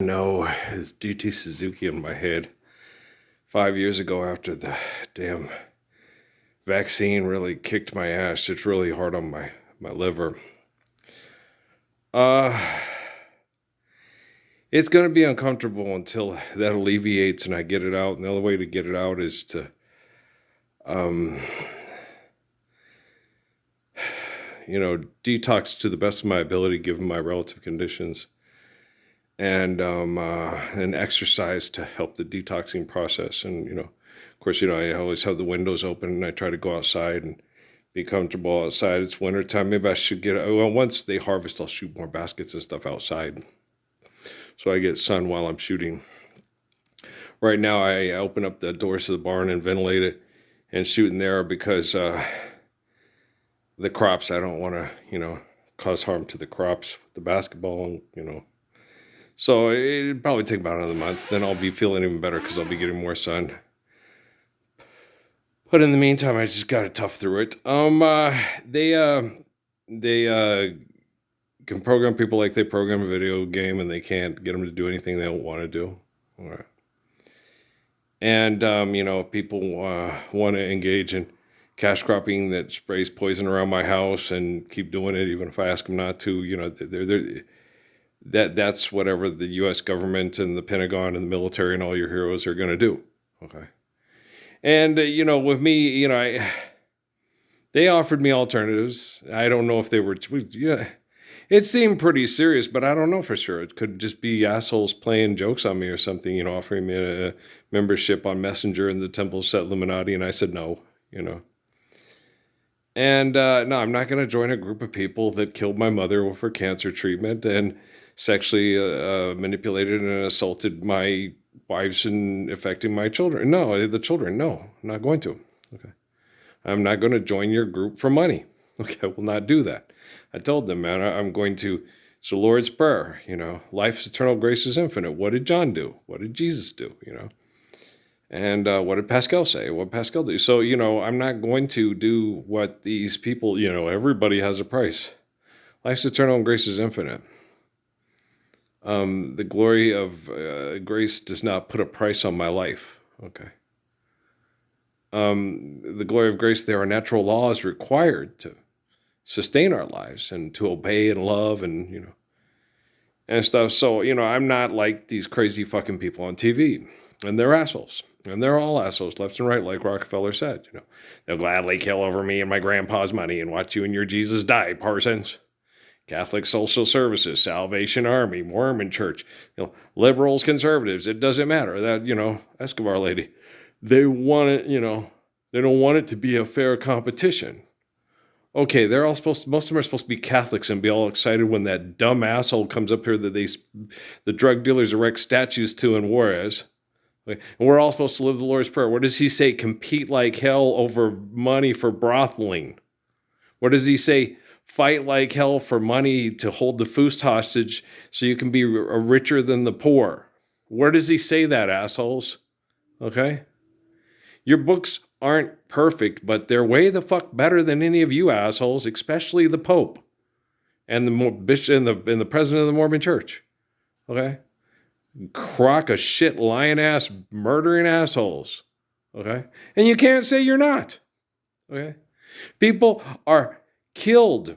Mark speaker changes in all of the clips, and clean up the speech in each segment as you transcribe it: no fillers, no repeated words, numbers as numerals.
Speaker 1: No, it's DT Suzuki in my head. 5 years ago, after the damn vaccine really kicked my ass, it's really hard on my liver. Uh, it's gonna be uncomfortable until that alleviates and I get it out. And the only way to get it out is to, um, detox to the best of my ability, given my relative conditions, and exercise to help the detoxing process. And of course, I always have the windows open and I try to go outside and be comfortable outside. It's wintertime. Maybe I should once they harvest, I'll shoot more baskets and stuff outside so I get sun while I'm shooting. Right now, I open up the doors to the barn and ventilate it and shoot in there because the crops, I don't want to, cause harm to the crops with the basketball. So it'd probably take about another month. Then I'll be feeling even better because I'll be getting more sun. But in the meantime, I just got to tough through it. They can program people like they program a video game, and they can't get them to do anything they don't want to do. All right. And if people want to engage in cash cropping that sprays poison around my house and keep doing it, even if I ask them not to, that's whatever the U.S. government and the Pentagon and the military and all your heroes are going to do. Okay. And, with me, they offered me alternatives. I don't know if they were, it seemed pretty serious, but I don't know for sure. It could just be assholes playing jokes on me or something, offering me a membership on Messenger in the Temple Set Illuminati. And I said no. And no, I'm not going to join a group of people that killed my mother for cancer treatment and sexually manipulated and assaulted my wives and affecting my children. No, the children, no, I'm not going to. Okay. I'm not going to join your group for money. Okay, I will not do that. I told them, man, I'm going to, it's the Lord's Prayer, life's eternal, grace is infinite. What did John do? What did Jesus do, And what did Pascal say? What did Pascal do? So, I'm not going to do what these people, everybody has a price. Life's eternal and grace is infinite. The glory of grace does not put a price on my life. Okay. The glory of grace, there are natural laws required to sustain our lives and to obey and love and, and stuff. So, I'm not like these crazy fucking people on TV. And they're assholes. And they're all assholes, left and right, like Rockefeller said. They'll gladly kill over me and my grandpa's money and watch you and your Jesus die, Parsons. Catholic Social Services, Salvation Army, Mormon Church, liberals, conservatives, it doesn't matter. That, Escobar lady, they want it, they don't want it to be a fair competition. Okay, they're all most of them are supposed to be Catholics and be all excited when that dumb asshole comes up here that the drug dealers erect statues to in Juarez. Okay, and we're all supposed to live the Lord's Prayer. What does he say? Compete like hell over money for brothling. What does he say? Fight like hell for money to hold the Fust hostage so you can be richer than the poor. Where does he say that, assholes? Okay? Your books aren't perfect, but they're way the fuck better than any of you assholes, especially the Pope and the bishop and the president of the Mormon Church. Okay? Crock of shit, lying ass, murdering assholes. Okay? And you can't say you're not. Okay? People are killed,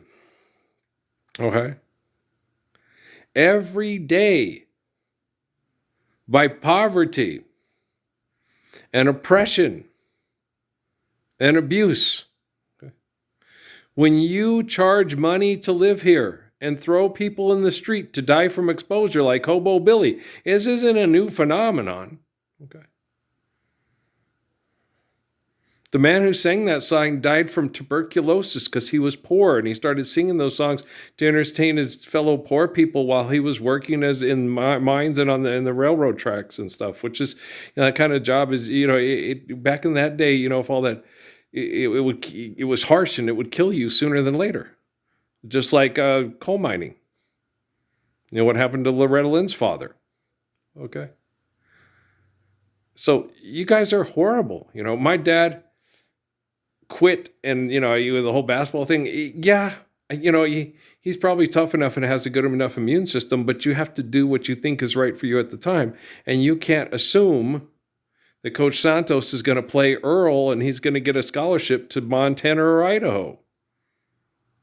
Speaker 1: okay, every day by poverty and oppression and abuse. Okay. When you charge money to live here and throw people in the street to die from exposure like Hobo Billy, this isn't a new phenomenon. Okay. The man who sang that song died from tuberculosis because he was poor, and he started singing those songs to entertain his fellow poor people while he was working as in mines and in the railroad tracks and stuff. Which is that kind of job is back in that day, if all that it was harsh and it would kill you sooner than later, just like coal mining. What happened to Loretta Lynn's father? Okay, so you guys are horrible. My dad quit and the whole basketball thing. Yeah, he's probably tough enough and has a good enough immune system, but you have to do what you think is right for you at the time. And you can't assume that Coach Santos is going to play Earl and he's going to get a scholarship to Montana or Idaho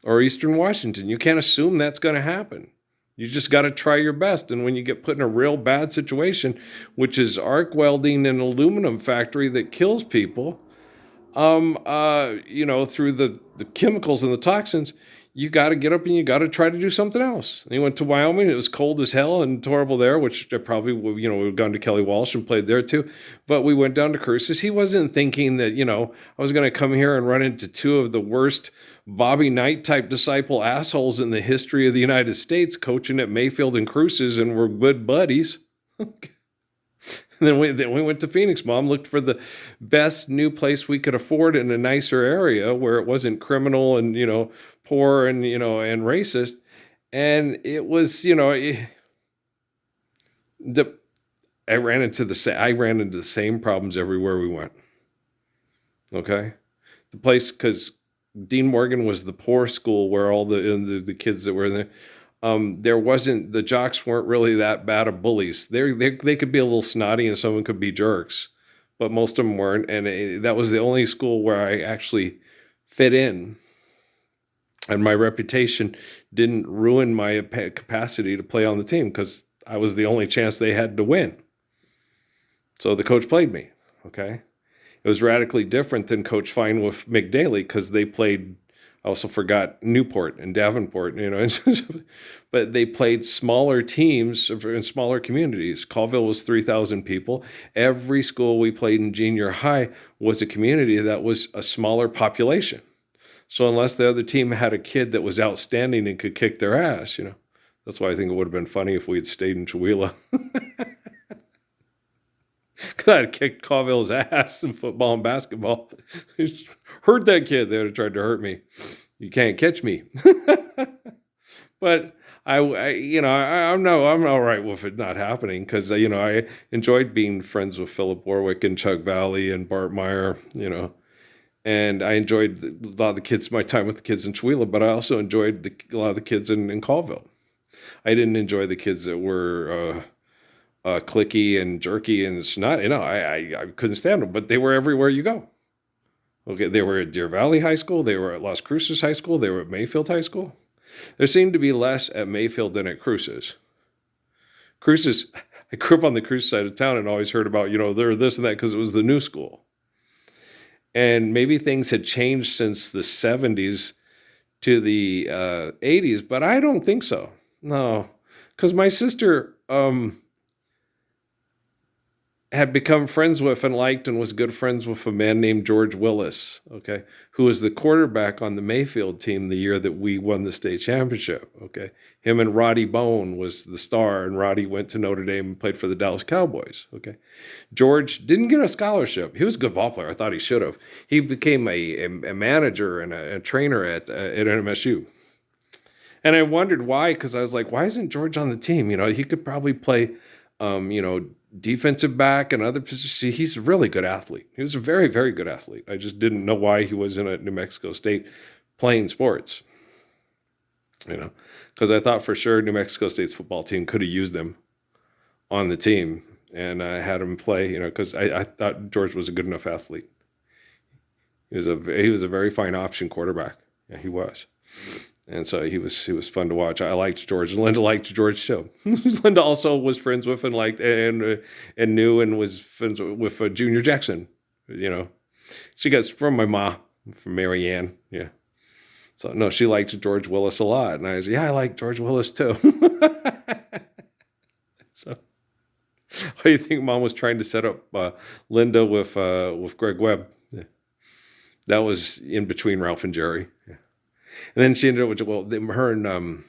Speaker 1: or Eastern Washington. You can't assume that's going to happen. You just got to try your best. And when you get put in a real bad situation, which is arc welding in an aluminum factory that kills people, through the chemicals and the toxins, you got to get up and you got to try to do something else. And he went to Wyoming. It was cold as hell and horrible there, which I probably, we've gone to Kelly Walsh and played there too. But we went down to Cruces. He wasn't thinking that, I was going to come here and run into two of the worst Bobby Knight type disciple assholes in the history of the United States coaching at Mayfield and Cruces, and we're good buddies. And then we went to Phoenix. Mom looked for the best new place we could afford in a nicer area where it wasn't criminal and, poor and, and racist. And it was, I ran into the same problems everywhere we went. Okay. The place, because Dean Morgan was the poor school where all the kids that were there, the jocks weren't really that bad of bullies. They could be a little snotty and someone could be jerks, but most of them weren't. And that was the only school where I actually fit in. And my reputation didn't ruin my capacity to play on the team because I was the only chance they had to win. So the coach played me. Okay. It was radically different than Coach Fine with McDaly because they played. I also forgot Newport and Davenport, but they played smaller teams in smaller communities. Colville was 3,000 people. Every school we played in junior high was a community that was a smaller population. So unless the other team had a kid that was outstanding and could kick their ass, that's why I think it would have been funny if we had stayed in Chihuahua. Because I'd kicked Colville's ass in football and basketball. Hurt that kid. They would have tried to hurt me. You can't catch me. But I'm all right with it not happening because I enjoyed being friends with Philip Warwick and Chuck Valley and Bart Meyer, and I enjoyed a lot of my time with the kids in Chihuahua, but I also enjoyed a lot of the kids in Colville. I didn't enjoy the kids that were clicky and jerky and snot. I couldn't stand them, but they were everywhere you go. Okay, they were at Deer Valley High School. They were at Las Cruces High School. They were at Mayfield High School. There seemed to be less at Mayfield than at Cruces. Cruces, I grew up on the Cruces side of town and always heard about, they're this and that because it was the new school. And maybe things had changed since the 70s to the 80s, but I don't think so. No, because my sister had become friends with and liked and was good friends with a man named George Willis, okay, who was the quarterback on the Mayfield team the year that we won the state championship, okay. Him and Roddy Bone was the star, and Roddy went to Notre Dame and played for the Dallas Cowboys, okay. George didn't get a scholarship. He was a good ball player. I thought he should have. He became a manager and a trainer at MSU. And I wondered why, because I was like, why isn't George on the team? He could probably play, defensive back and other positions. He's a really good athlete. He was a very, very good athlete. I just didn't know why he was in at New Mexico State playing sports, because I thought for sure New Mexico State's football team could have used him on the team and had him play, because I thought George was a good enough athlete. He was a very fine option quarterback. Yeah, he was. And so he was fun to watch. I liked George. Linda liked George too. Linda also was friends with and liked and knew and was friends with Junior Jackson. She got from my mom, from Mary Ann. Yeah. So no, she liked George Willis a lot, and I was I like George Willis too. So, what do you think Mom was trying to set up Linda with Greg Webb? Yeah. That was in between Ralph and Jerry. Yeah. And then she ended up with, her and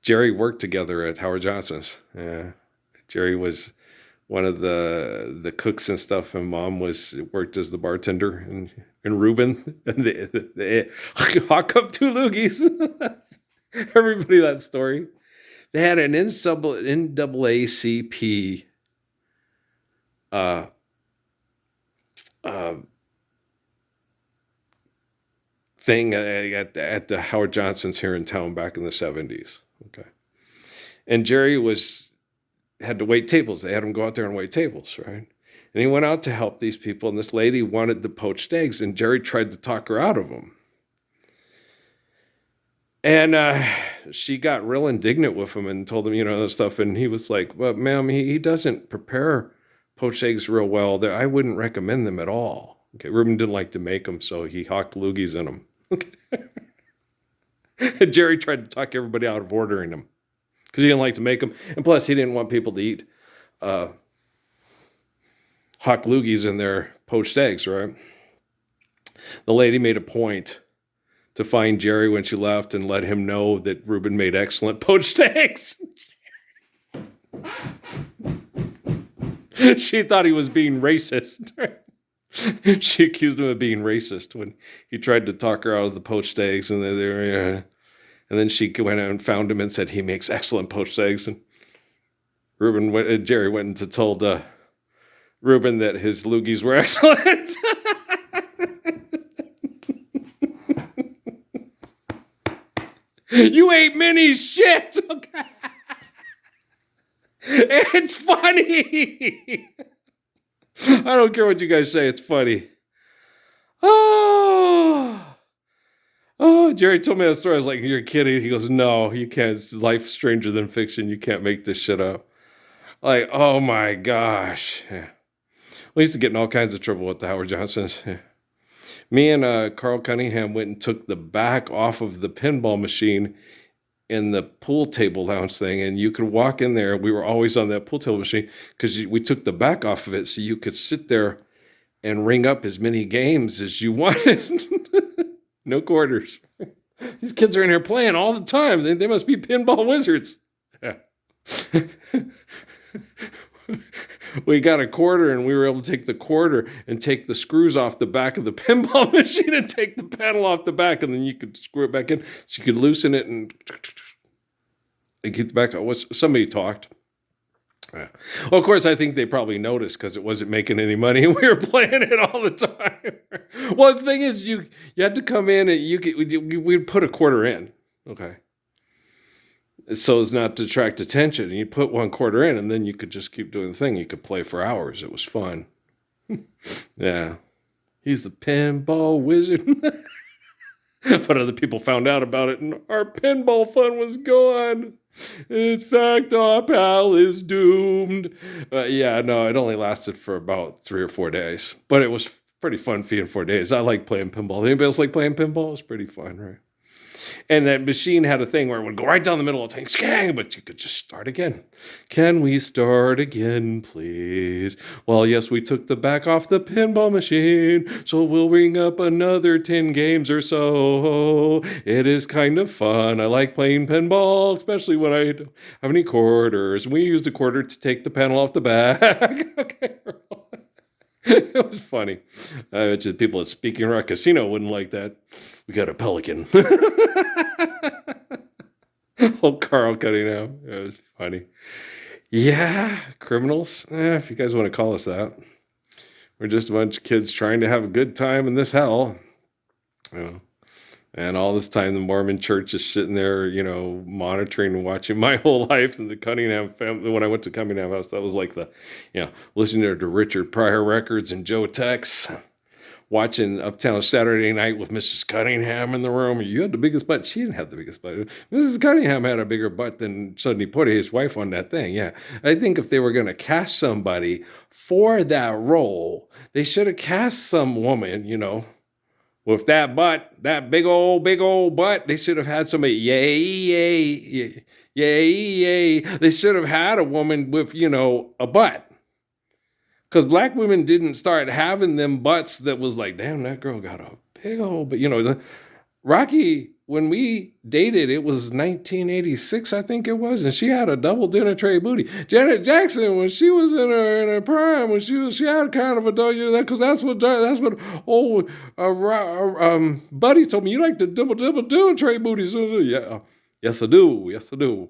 Speaker 1: Jerry worked together at Howard Johnson's. Yeah. Jerry was one of the cooks and stuff, and Mom worked as the bartender in Reuben. And the hawk up two loogies. Everybody that story. They had an NAACP thing at the Howard Johnson's here in town back in the 70s. Okay. And Jerry had to wait tables. They had him go out there and wait tables, right? And he went out to help these people, and this lady wanted the poached eggs, and Jerry tried to talk her out of them. And she got real indignant with him and told him, that stuff. And he was like, well, ma'am, he doesn't prepare poached eggs real well. I wouldn't recommend them at all. Okay, Reuben didn't like to make them, so he hawked loogies in them. And Jerry tried to talk everybody out of ordering them because he didn't like to make them. And plus, he didn't want people to eat hawk loogies in their poached eggs, right? The lady made a point to find Jerry when she left and let him know that Reuben made excellent poached eggs. She thought he was being racist. She accused him of being racist when he tried to talk her out of the poached eggs. And then she went out and found him and said he makes excellent poached eggs. And Jerry went and told Reuben that his loogies were excellent. You ate Minnie's shit. Okay. It's funny. I don't care what you guys say. It's funny. Oh, Jerry told me that story. I was like, you're kidding. He goes, no, you can't. It's life's stranger than fiction. You can't make this shit up. Like, oh my gosh. Yeah. We used to get in all kinds of trouble with the Howard Johnsons. Yeah. Me and Carl Cunningham went and took the back off of the pinball machine in the pool table lounge thing, and you could walk in there. We were always on that pool table machine because we took the back off of it so you could sit there and ring up as many games as you wanted. No quarters. These kids are in here playing all the time. They must be pinball wizards. Yeah. We got a quarter, and we were able to take the quarter and take the screws off the back of the pinball machine and take the panel off the back, and then you could screw it back in. So you could loosen it and get the back out. Somebody talked. Yeah. Well, of course, I think they probably noticed because it wasn't making any money, and we were playing it all the time. Well, the thing is, you had to come in, and we'd put a quarter in, okay, so as not to attract attention. And you put one quarter in, and then you could just keep doing the thing. You could play for hours. It was fun. Yeah. He's the pinball wizard. But other people found out about it, and our pinball fun was gone. In fact, our pal is doomed. Yeah, no, it only lasted for about 3 or 4 days. But it was pretty fun for 4 days. I like playing pinball. Anybody else like playing pinball? It was pretty fun, right? And that machine had a thing where it would go right down the middle of the tank, but you could just start again. Can we start again, please? Well, yes, we took the back off the pinball machine, so we'll ring up another 10 games or so. It is kind of fun. I like playing pinball, especially when I don't have any quarters. We used a quarter to take the panel off the back. Okay. It was funny. I bet you the people at Speaking Rock Casino wouldn't like that. We got a pelican. Old Carl Cunningham. It was funny. Yeah, criminals. If you guys want to call us that. We're just a bunch of kids trying to have a good time in this hell. And all this time, the Mormon church is sitting there, monitoring and watching my whole life. And the Cunningham family, when I went to Cunningham House, that was like listening to Richard Pryor records and Joe Tex, watching Uptown Saturday Night with Mrs. Cunningham in the room. You had the biggest butt. She didn't have the biggest butt. Mrs. Cunningham had a bigger butt than Sonny Porter, his wife, on that thing. Yeah. I think if they were going to cast somebody for that role, they should have cast some woman, with that butt, that big old butt. They should have had somebody, yay. They should have had a woman with, a butt. Because black women didn't start having them butts that was like, damn, that girl got a big old, but Rocky, when we dated, it was 1986, I think it was, and she had a double dinner tray booty. Janet Jackson, when she was in her prime, when she had kind of a double, because that's what old Buddy told me. You like the double dinner tray booties? Yeah. Yes, I do.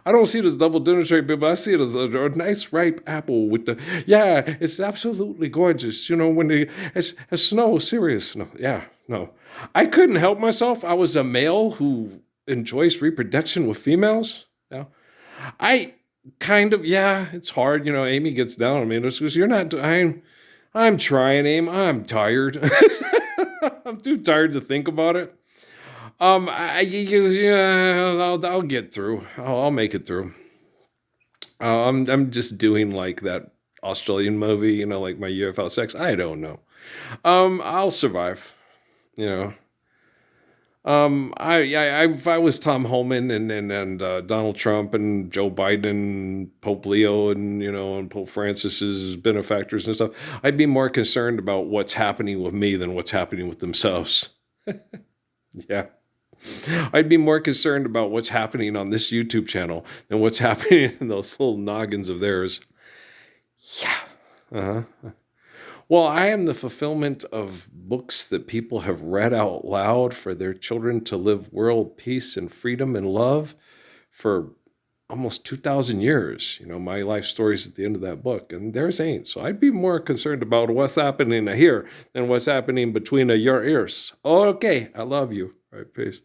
Speaker 1: I don't see it as double dinner tray, but I see it as a nice ripe apple with it's absolutely gorgeous. When it's snow, serious snow. Yeah, No. I couldn't help myself. I was a male who enjoys reproduction with females. Yeah. I kind of, yeah, it's hard. Amy gets down on me. It's because you're not, I'm trying, Aim. I'm tired. I'm too tired to think about it. Yeah, I'll get through. I'll make it through. I'm just doing like that Australian movie, like my UFO sex. I don't know. I'll survive. You know. If I was Tom Homan and Donald Trump and Joe Biden and Pope Leo and Pope Francis's benefactors and stuff, I'd be more concerned about what's happening with me than what's happening with themselves. Yeah. I'd be more concerned about what's happening on this YouTube channel than what's happening in those little noggins of theirs. Yeah. Uh-huh. Well, I am the fulfillment of books that people have read out loud for their children to live world peace and freedom and love for almost 2,000 years. My life story is at the end of that book, and theirs ain't. So I'd be more concerned about what's happening here than what's happening between your ears. Okay, I love you. All right, peace.